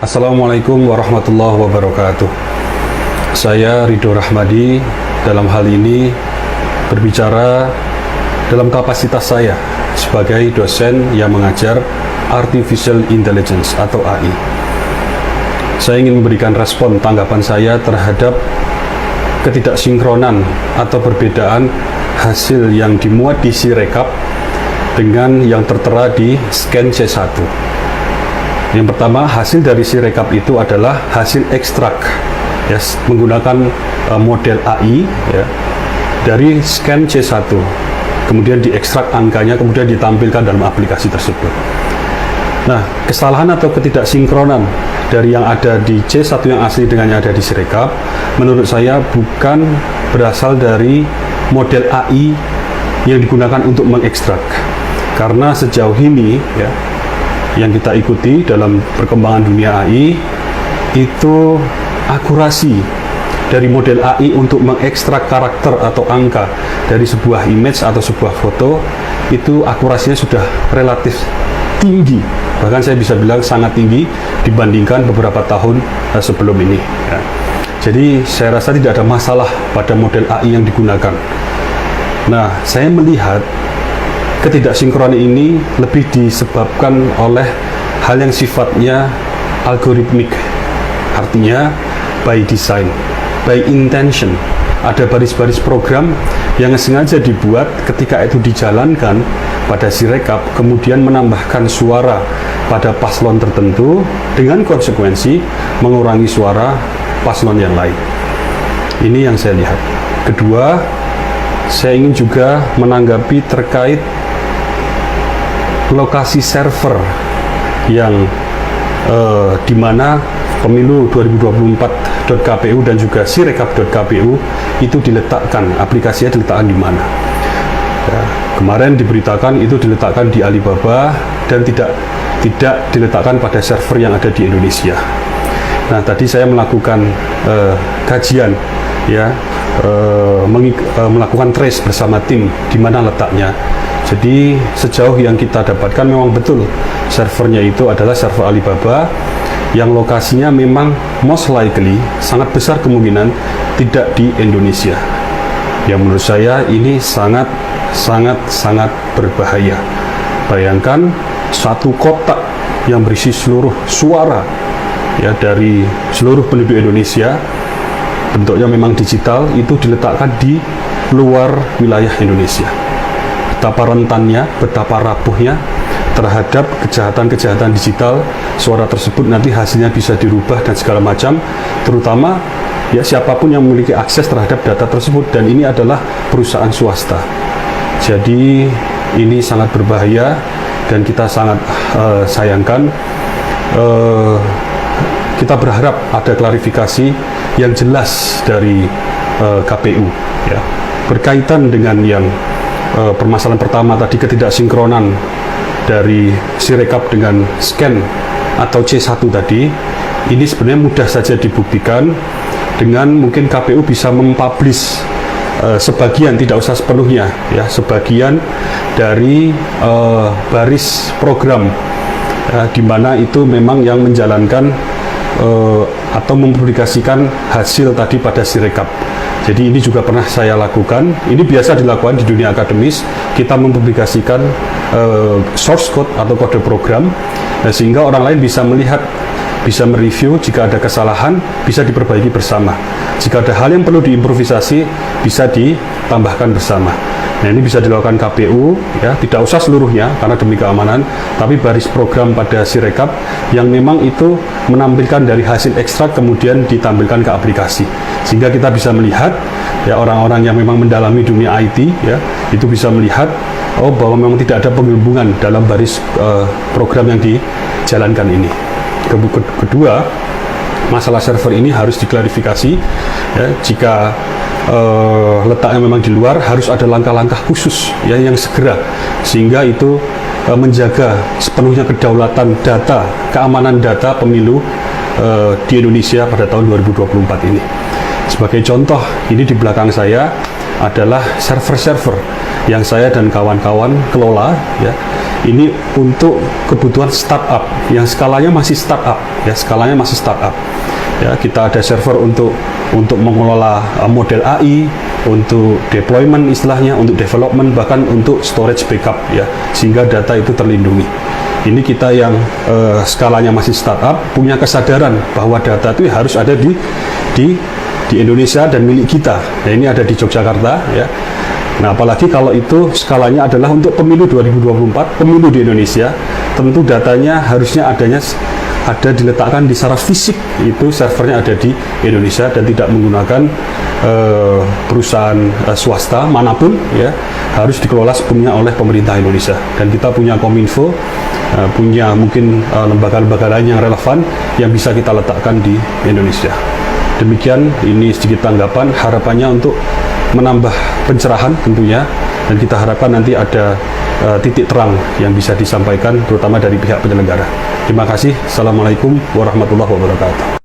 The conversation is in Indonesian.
Assalamualaikum warahmatullahi wabarakatuh. Saya Ridho Rahmadi dalam hal ini berbicara dalam kapasitas saya sebagai dosen yang mengajar Artificial Intelligence atau AI. Saya ingin memberikan respon tanggapan saya terhadap ketidaksinkronan atau perbedaan hasil yang dimuat di Sirekap dengan yang tertera di scan C1. Yang pertama, hasil dari Sirekap itu adalah hasil ekstrak ya, menggunakan model AI ya, dari scan C1, kemudian diekstrak angkanya, kemudian ditampilkan dalam aplikasi tersebut. Nah, kesalahan atau ketidaksinkronan dari yang ada di C1 yang asli dengan yang ada di Sirekap, menurut saya bukan berasal dari model AI yang digunakan untuk mengekstrak. Karena sejauh ini ya, yang kita ikuti dalam perkembangan dunia AI itu akurasi dari model AI untuk mengekstrak karakter atau angka dari sebuah image atau sebuah foto itu akurasinya sudah relatif tinggi, bahkan saya bisa bilang sangat tinggi dibandingkan beberapa tahun sebelum ini ya. Jadi saya rasa tidak ada masalah pada model AI yang digunakan. Nah, saya melihat ketidaksinkronan ini lebih disebabkan oleh hal yang sifatnya algoritmik, artinya by design, by intention. Ada baris-baris program yang sengaja dibuat ketika itu dijalankan pada Sirekap, kemudian menambahkan suara pada paslon tertentu dengan konsekuensi mengurangi suara paslon yang lain. Ini yang saya lihat. Kedua, saya ingin juga menanggapi terkait lokasi server yang di mana pemilu 2024.kpu dan juga sirekap.kpu itu diletakkan, aplikasinya diletakkan di mana. Ya, kemarin diberitakan itu diletakkan di Alibaba dan tidak diletakkan pada server yang ada di Indonesia. Nah, tadi saya melakukan kajian ya, melakukan trace bersama tim di mana letaknya. Jadi sejauh yang kita dapatkan memang betul servernya itu adalah server Alibaba yang lokasinya memang most likely sangat besar kemungkinan tidak di Indonesia. Yang menurut saya ini sangat berbahaya. Bayangkan satu kotak yang berisi seluruh suara ya dari seluruh penduduk Indonesia, bentuknya memang digital, itu diletakkan di luar wilayah Indonesia. Betapa rentannya, betapa rapuhnya terhadap kejahatan-kejahatan digital. Suara tersebut nanti hasilnya bisa dirubah dan segala macam, terutama ya siapapun yang memiliki akses terhadap data tersebut, dan ini adalah perusahaan swasta. Jadi ini sangat berbahaya dan kita sangat sayangkan. Kita berharap ada klarifikasi yang jelas dari KPU ya, berkaitan dengan yang permasalahan pertama tadi, ketidaksinkronan dari Sirekap dengan scan atau C1 tadi. Ini sebenarnya mudah saja dibuktikan dengan mungkin KPU bisa mempublish sebagian, tidak usah sepenuhnya ya, sebagian dari baris program di mana itu memang yang menjalankan atau mempublikasikan hasil tadi pada Sirekap. Jadi ini juga pernah saya lakukan. Ini biasa dilakukan di dunia akademis. Kita mempublikasikan source code atau kode program, sehingga orang lain bisa melihat, bisa mereview. Jika ada kesalahan, bisa diperbaiki bersama. Jika ada hal yang perlu diimprovisasi, bisa ditambahkan bersama. Nah, ini bisa dilakukan KPU ya, tidak usah seluruhnya karena demi keamanan, tapi baris program pada Sirekap yang memang itu menampilkan dari hasil ekstrak kemudian ditampilkan ke aplikasi, sehingga kita bisa melihat ya, orang-orang yang memang mendalami dunia IT ya, itu bisa melihat bahwa memang tidak ada penggabungan dalam baris program yang dijalankan ini. Kedua, masalah server ini harus diklarifikasi ya, jika letaknya memang di luar, harus ada langkah-langkah khusus ya yang segera, sehingga itu menjaga sepenuhnya kedaulatan data, keamanan data pemilu di Indonesia pada tahun 2024 ini. Sebagai contoh, ini di belakang saya adalah server-server yang saya dan kawan-kawan kelola ya, Ini untuk kebutuhan startup yang skalanya masih startup, ya, skalanya masih startup. Ya, kita ada server untuk mengelola model AI, untuk deployment istilahnya, untuk development, bahkan untuk storage backup, ya, sehingga data itu terlindungi. Ini kita yang skalanya masih startup, punya kesadaran bahwa data itu harus ada di Indonesia dan milik kita. Nah, ini ada di Yogyakarta, ya. Nah, apalagi kalau itu skalanya adalah untuk pemilu 2024, pemilu di Indonesia, tentu datanya harusnya ada diletakkan di secara fisik, itu servernya ada di Indonesia dan tidak menggunakan perusahaan swasta manapun, ya, harus dikelola sepenuhnya oleh pemerintah Indonesia. Dan kita punya Kominfo, punya mungkin lembaga-lembaga lain yang relevan yang bisa kita letakkan di Indonesia. Demikian, ini sedikit tanggapan, harapannya untuk menambah pencerahan tentunya, dan kita harapkan nanti ada titik terang yang bisa disampaikan terutama dari pihak penyelenggara. Terima kasih. Assalamualaikum warahmatullahi wabarakatuh.